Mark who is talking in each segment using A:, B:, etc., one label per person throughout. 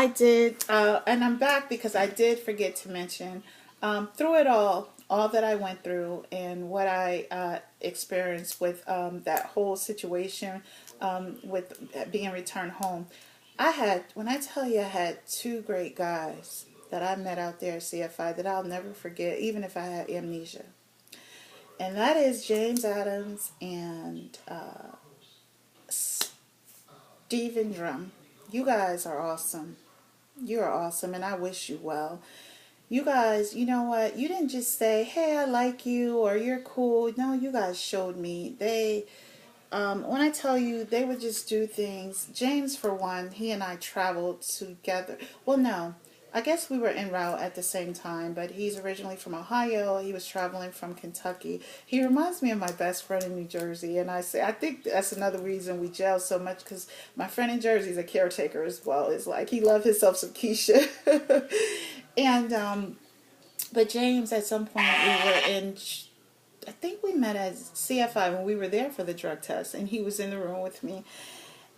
A: I did, and I'm back because I did forget to mention, through it all that I went through and what I experienced with that whole situation with being returned home. When I tell you, I had two great guys that I met out there at CFI that I'll never forget, even if I had amnesia. And that is James Adams and Stephen Drum. You guys are awesome. You are awesome, and I wish you well. You guys, you know what? You didn't just say, "Hey, I like you," or "You're cool." No, you guys showed me. When I tell you, they would just do things. James, for one, he and I traveled together. Well, no, I guess we were en route at the same time, but he's originally from Ohio. He was traveling from Kentucky. He reminds me of my best friend in New Jersey, and I think that's another reason we gel so much because my friend in Jersey is a caretaker as well. It's like he loved himself some Keisha, and but James, at some point, we were in. I think we met at CFI when we were there for the drug test, and he was in the room with me.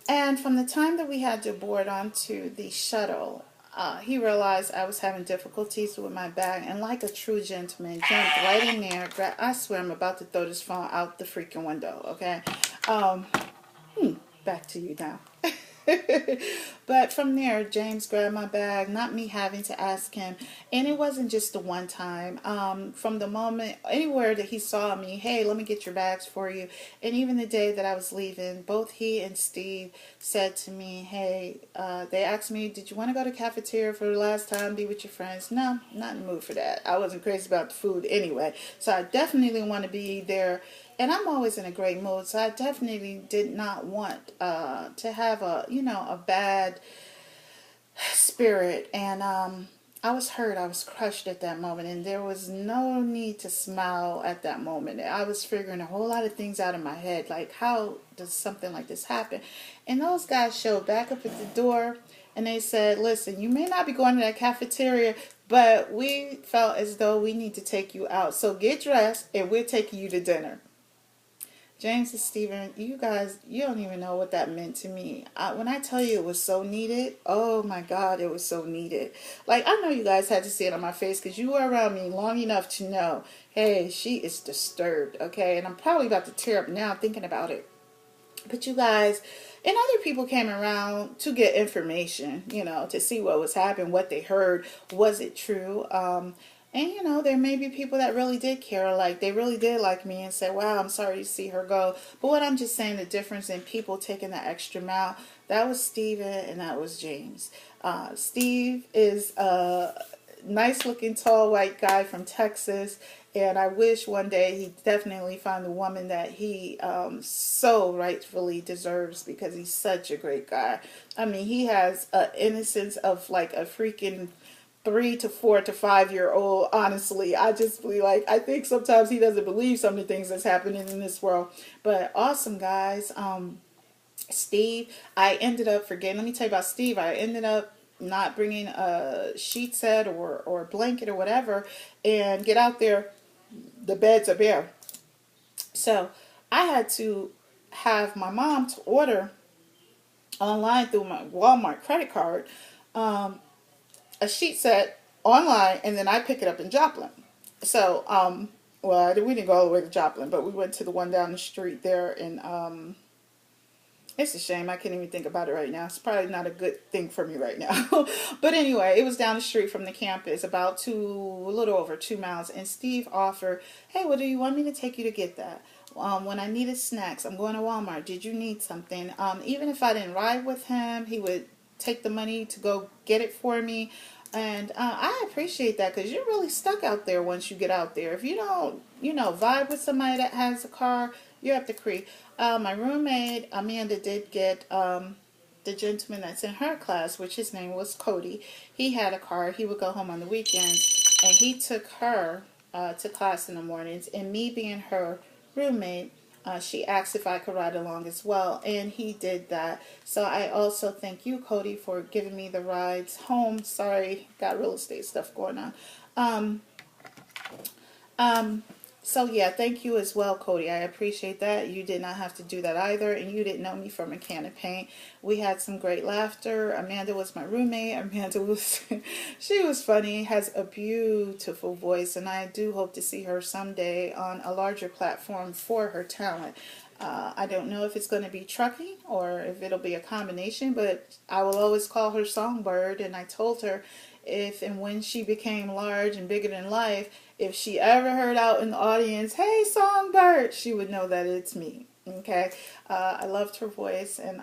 A: And from the time that we had to board onto the shuttle, he realized I was having difficulties with my bag, and like a true gentleman, jumped right in there. I swear I'm about to throw this phone out the freaking window. Okay, um, back to you now. But from there, James grabbed my bag, not me having to ask him. And it wasn't just the one time. From the moment, anywhere that he saw me, "Hey, let me get your bags for you." And even the day that I was leaving, both he and Steve said to me, "Hey," they asked me, "Did you want to go to the cafeteria for the last time, be with your friends?" No, not in the mood for that. I wasn't crazy about the food anyway. So I definitely want to be there, and I'm always in a great mood, so I definitely did not want to have a bad spirit. And I was hurt. I was crushed at that moment, and there was no need to smile at that moment. I was figuring a whole lot of things out in my head, like how does something like this happen? And those guys showed back up at the door, and they said, "Listen, you may not be going to that cafeteria, but we felt as though we need to take you out. So get dressed, and we're taking you to dinner." James and Steven, you guys, you don't even know what that meant to me. When I tell you it was so needed, oh my God, it was so needed. Like, I know you guys had to see it on my face because you were around me long enough to know, hey, she is disturbed, okay? And I'm probably about to tear up now thinking about it. But you guys, and other people came around to get information, to see what was happening, what they heard, was it true? And there may be people that really did care, like they really did like me and said, "Wow, I'm sorry to see her go." But what I'm just saying, the difference in people taking the extra mile, that was Steven and that was James. Steve is a nice looking tall white guy from Texas, and I wish one day he definitely find the woman that he so rightfully deserves because he's such a great guy. I mean, he has an innocence of like a freaking 3 to 4 to 5 year old. Honestly, I just believe, like, I think sometimes he doesn't believe some of the things that's happening in this world. But awesome guys. Steve, I ended up forgetting. Let me tell you about Steve. I ended up not bringing a sheet set or a blanket or whatever, and get out there. The beds are bare. So I had to have my mom to order online through my Walmart credit card a sheet set online, and then I pick it up in Joplin. So, well, we didn't go all the way to Joplin, but we went to the one down the street there, and it's a shame I can't even think about it right now. It's probably not a good thing for me right now. But anyway, it was down the street from the campus, about a little over 2 miles. And Steve offered, "Hey, what do you want me to take you to get that? When I needed snacks, I'm going to Walmart. Did you need something?" Even if I didn't ride with him, he would take the money to go get it for me. And I appreciate that because you're really stuck out there once you get out there. If you don't, vibe with somebody that has a car, you're at the creek. My roommate, Amanda, did get the gentleman that's in her class, which his name was Cody. He had a car. He would go home on the weekends, and he took her to class in the mornings. And me being her roommate, she asked if I could ride along as well, and he did that. So I also thank you, Cody, for giving me the rides home. Sorry, got real estate stuff going on. Um, um, So yeah, thank you as well, Cody. I appreciate that. You did not have to do that either, and you didn't know me from a can of paint. We had some great laughter. Amanda was my roommate. Amanda was, she was funny, has a beautiful voice, and I do hope to see her someday on a larger platform for her talent. I don't know if it's going to be trucking or if it'll be a combination, but I will always call her Songbird. And I told her if and when she became large and bigger than life, if she ever heard out in the audience, "Hey, Songbird," she would know that it's me. Okay, I loved her voice, and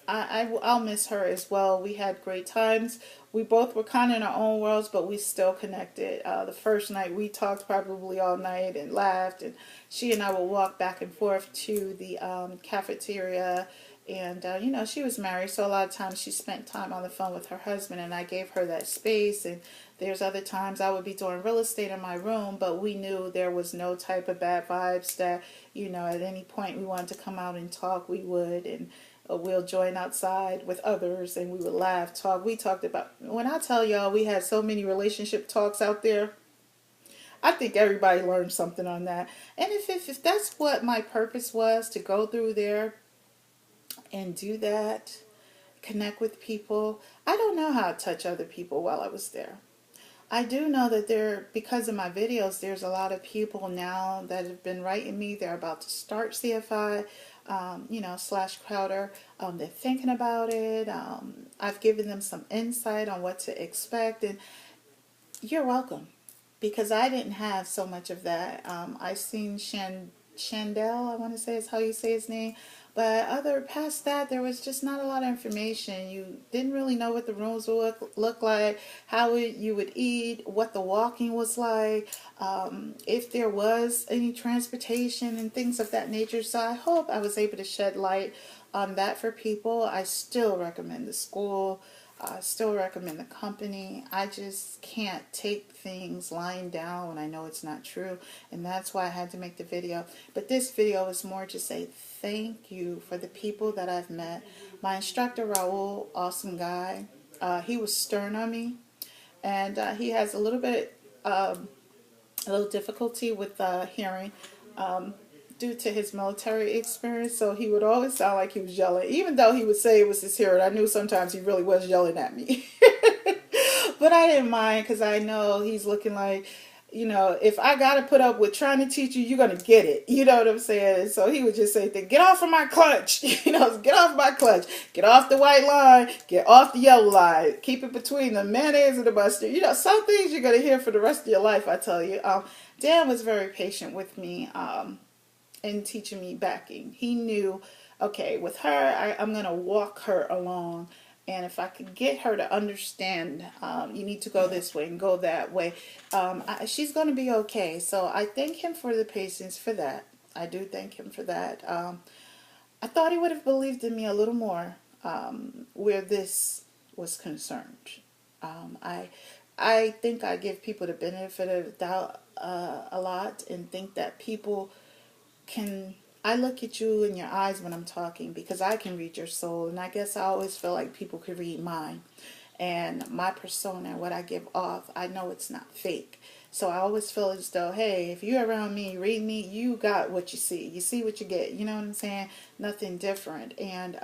A: I'll miss her as well. We had great times. We both were kind of in our own worlds, but we still connected. The first night we talked probably all night and laughed, and she and I would walk back and forth to the cafeteria. And, she was married, so a lot of times she spent time on the phone with her husband, and I gave her that space. And there's other times I would be doing real estate in my room, but we knew there was no type of bad vibes that, at any point we wanted to come out and talk, we would. And we'll join outside with others and we would laugh, talk. We talked about, when I tell y'all we had so many relationship talks out there, I think everybody learned something on that. And if that's what my purpose was, to go through there and do that, connect with people, I don't know how to touch other people while I was there. I do know that because of my videos, there's a lot of people now that have been writing me. They're about to start CFI, slash Crowder. They're thinking about it. I've given them some insight on what to expect, and you're welcome, because I didn't have so much of that. I've seen Chandel, I want to say is how you say his name. But past that, there was just not a lot of information. You didn't really know what the rooms would look like, how you would eat, what the walking was like, if there was any transportation and things of that nature. So I hope I was able to shed light on that for people. I still recommend the school. I still recommend the company. I just can't take things lying down when I know it's not true. And that's why I had to make the video. But this video is more to say thank you for the people that I've met. My instructor, Raul, awesome guy. He was stern on me. And he has a little difficulty with hearing. Due to his military experience, so he would always sound like he was yelling, even though he would say it was his hearing. I knew sometimes he really was yelling at me. But I didn't mind, because I know he's looking like, if I got to put up with trying to teach you, you're going to get it. You know what I'm saying? So he would just say, "Get off of my clutch." Get off my clutch. Get off the white line. Get off the yellow line. Keep it between the mayonnaise and the mustard. Some things you're going to hear for the rest of your life, I tell you. Dan was very patient with me. And teaching me backing. He knew, okay, with her, I'm going to walk her along. And if I could get her to understand, you need to go this way and go that way, she's going to be okay. So I thank him for the patience for that. I do thank him for that. I thought he would have believed in me a little more where this was concerned. I think I give people the benefit of the doubt a lot, and think that people I look at you in your eyes when I'm talking, because I can read your soul, and I guess I always feel like people could read mine. And my persona, what I give off, I know it's not fake. So I always feel as though, hey, if you're around me, read me, you got what you see. You see what you get. You know what I'm saying? Nothing different. And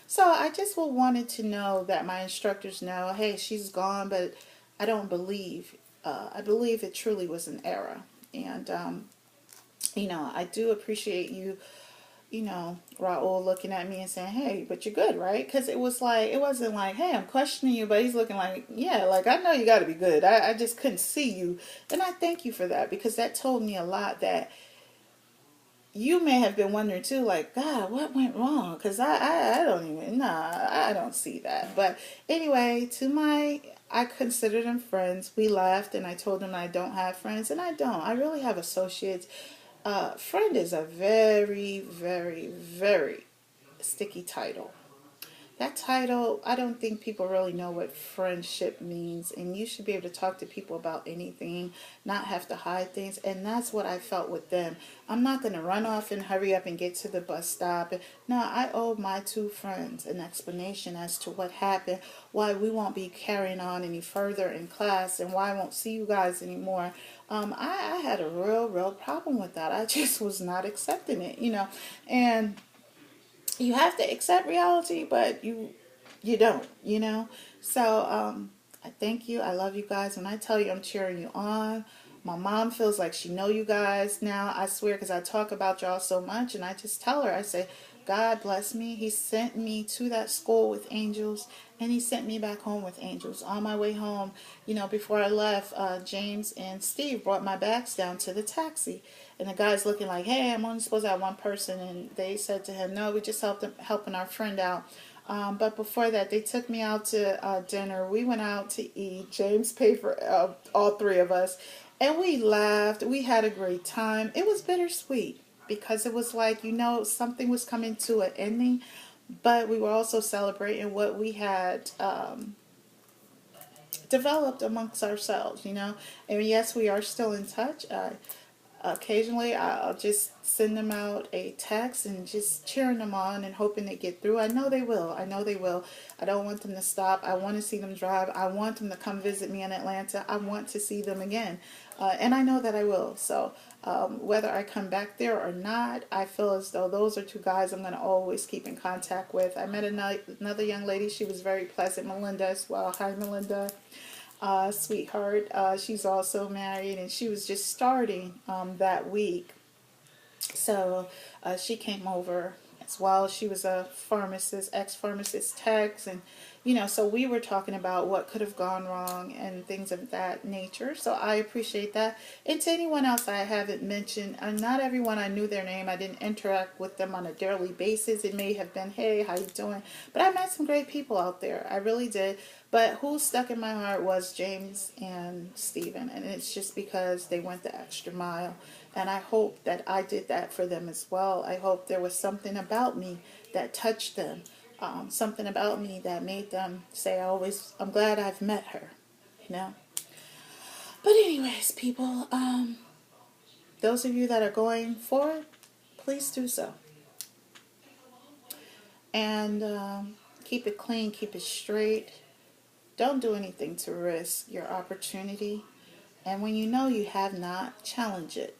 A: so I just wanted to know that my instructors know, hey, she's gone, but I don't believe. I believe it truly was an error. And I do appreciate you, Raul looking at me and saying, "Hey, but you're good, right?" Because it wasn't like, "Hey, I'm questioning you," but he's looking like, "Yeah, like, I know you got to be good. I just couldn't see you." And I thank you for that, because that told me a lot, that you may have been wondering too, like, "God, what went wrong?" Because I don't even, I don't see that. But anyway, I consider them friends. We laughed, and I told them I don't have friends, and I don't. I really have associates. Friend is a very, very, very sticky title. that title, I don't think people really know what friendship means. And you should be able to talk to people about anything, not have to hide things. And that's what I felt with them. I'm not going to run off and hurry up and get to the bus stop. No, I owe my two friends an explanation as to what happened, why we won't be carrying on any further in class, and why I won't see you guys anymore. I had a real problem with that. I just was not accepting it, and you have to accept reality, but you don't, So I thank you. I love you guys. When I tell you I'm cheering you on, my mom feels like she know you guys now. I swear, because I talk about y'all so much, and I just tell her, I say, God bless me. He sent me to that school with angels, and he sent me back home with angels. On my way home, before I left, James and Steve brought my bags down to the taxi. And the guy's looking like, hey, I'm only supposed to have one person. And they said to him, no, we just helping our friend out. But before that, they took me out to dinner. We went out to eat. James paid for all three of us. And we laughed. We had a great time. It was bittersweet because it was like, something was coming to an ending. But we were also celebrating what we had developed amongst ourselves, And yes, we are still in touch. Occasionally, I'll just send them out a text and just cheering them on and hoping they get through. I know they will. I know they will. I don't want them to stop. I want to see them drive. I want them to come visit me in Atlanta. I want to see them again. And I know that I will. So whether I come back there or not, I feel as though those are two guys I'm going to always keep in contact with. I met another young lady. She was very pleasant, Melinda, as well. Hi, Melinda. Sweetheart. She's also married, and she was just starting that week. So she came over as well. She was a pharmacist, ex-pharmacist tech, and so we were talking about what could have gone wrong and things of that nature. So I appreciate that. And to anyone else I haven't mentioned, not everyone I knew their name. I didn't interact with them on a daily basis. It may have been, hey, how you doing? But I met some great people out there. I really did. But who stuck in my heart was James and Stephen. And it's just because they went the extra mile. And I hope that I did that for them as well. I hope there was something about me that touched them. Something about me that made them say, I'm glad I've met her, But anyways, people, those of you that are going forward, please do so. And keep it clean, keep it straight. Don't do anything to risk your opportunity. And when you know you have not, challenge it.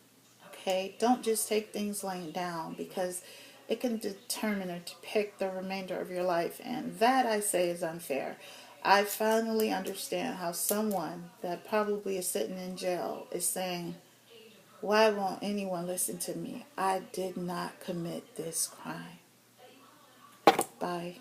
A: Okay? Don't just take things laying down, because it can determine or depict the remainder of your life. And that, I say, is unfair. I finally understand how someone that probably is sitting in jail is saying, why won't anyone listen to me? I did not commit this crime. Bye.